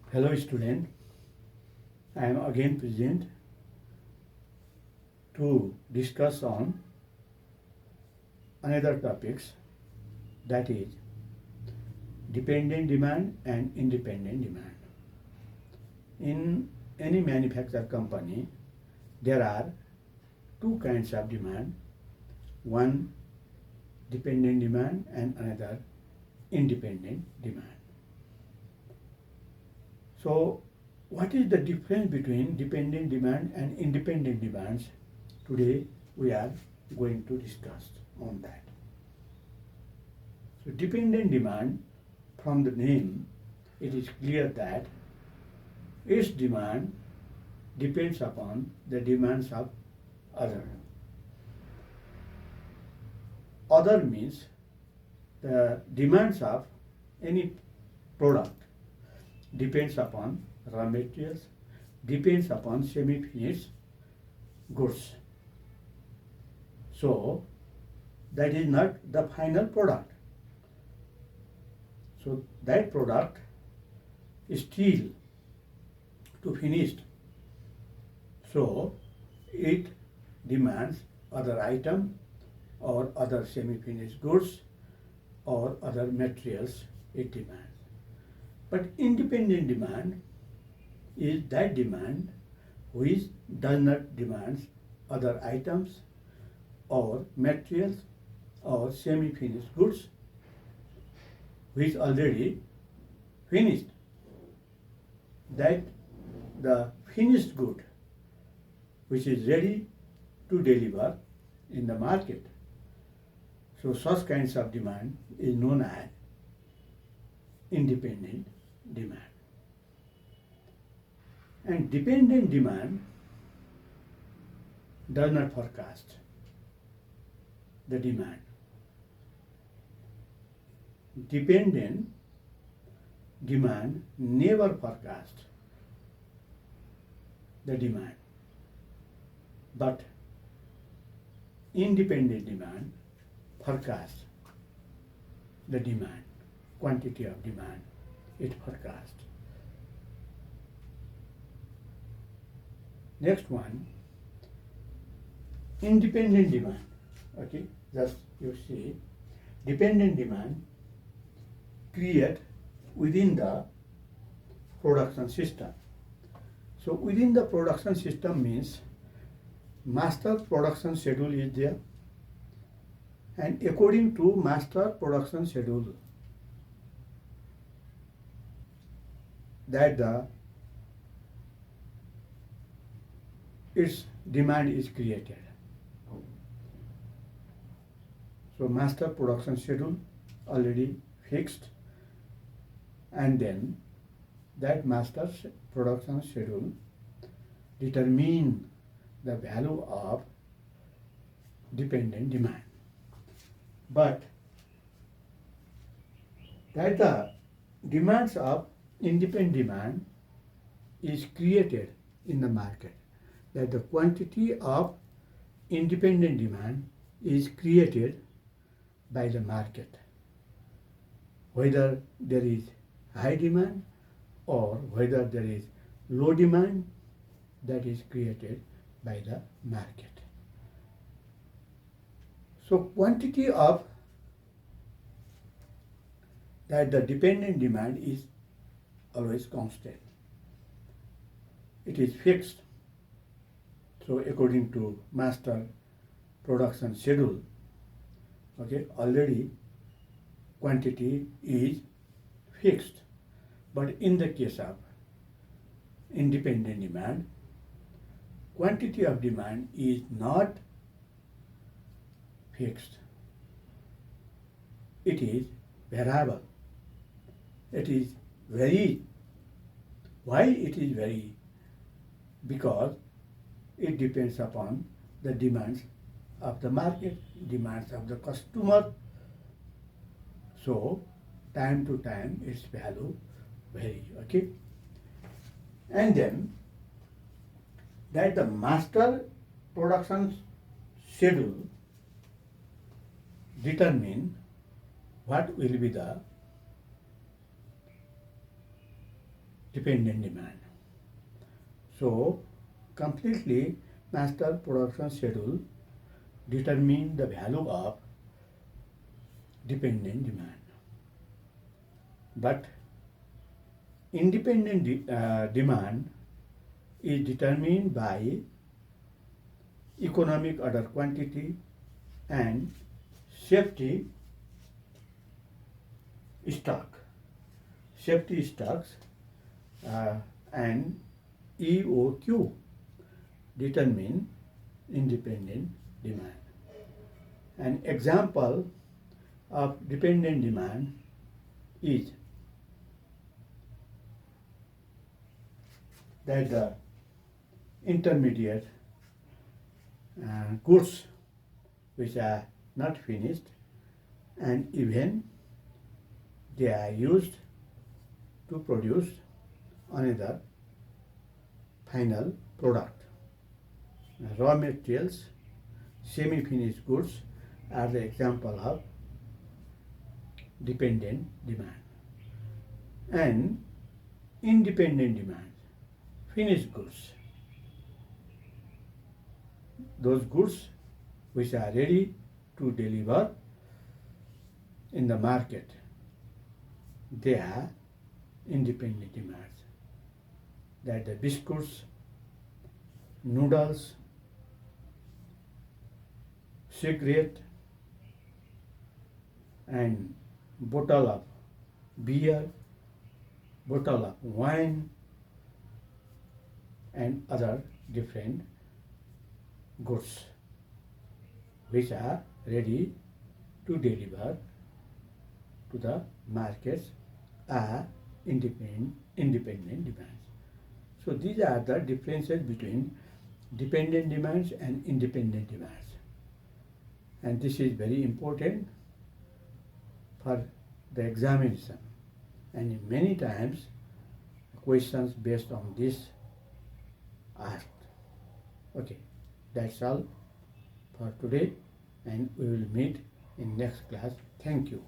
Hello student, I am again present to discuss on another topics, that is dependent demand and independent demand. In any manufacturer company, there are two kinds of demand, one dependent demand and another independent demand. So what is the difference between dependent demand and independent demands? Today we are going to discuss on that. So dependent demand, from the name it is clear that its demand depends upon the demands of other. Other means the demands of any product depends upon raw materials, depends upon semi-finished goods. So that is not the final product. So that product is still to finished. So it demands other item or other semi-finished goods or other materials it demands. But independent demand is that demand which does not demand other items or materials or semi-finished goods which already finished. That the finished good which is ready to deliver in the market. So such kinds of demand is known as independent demand. And dependent demand does not forecast the demand. Dependent demand never forecasts the demand, but independent demand forecasts the demand, quantity of demand it forecasts. Next one, independent demand. Okay, just you see, dependent demand create within the production system. So within the production system means master production schedule is there, and according to master production schedule, that its demand is created. So master production schedule already fixed, and then that master production schedule determine the value of dependent demand. But that the demands of independent demand is created in the market, that the quantity of independent demand is created by the market, whether there is high demand or whether there is low demand, that is created by the market. So quantity of that the dependent demand is always constant. It is fixed. So according to master production schedule, okay, already quantity is fixed. But in the case of independent demand, quantity of demand is not fixed. It is variable. It is varied. Why it is varied? Because it depends upon the demands of the market, demands of the customer. So time to time its value vary. Okay. And then that the master production schedule determine what will be the dependent demand. So, completely master production schedule determine the value of dependent demand. But independent demand is determined by economic order quantity and safety stock. Safety stocks and EOQ determine independent demand. An example of dependent demand is that the intermediate goods which are not finished and even they are used to produce another final product. Raw materials, semi-finished goods are the example of dependent demand. And independent demand, finished goods, those goods which are ready to deliver in the market, they are independent demands. That the biscuits, noodles, cigarette, and bottle of beer, bottle of wine, and other different goods which are ready to deliver to the markets are independent demands. So these are the differences between dependent demands and independent demands. And this is very important for the examination. And many times questions based on this asked. Okay, that's all for today, and we will meet in next class. Thank you.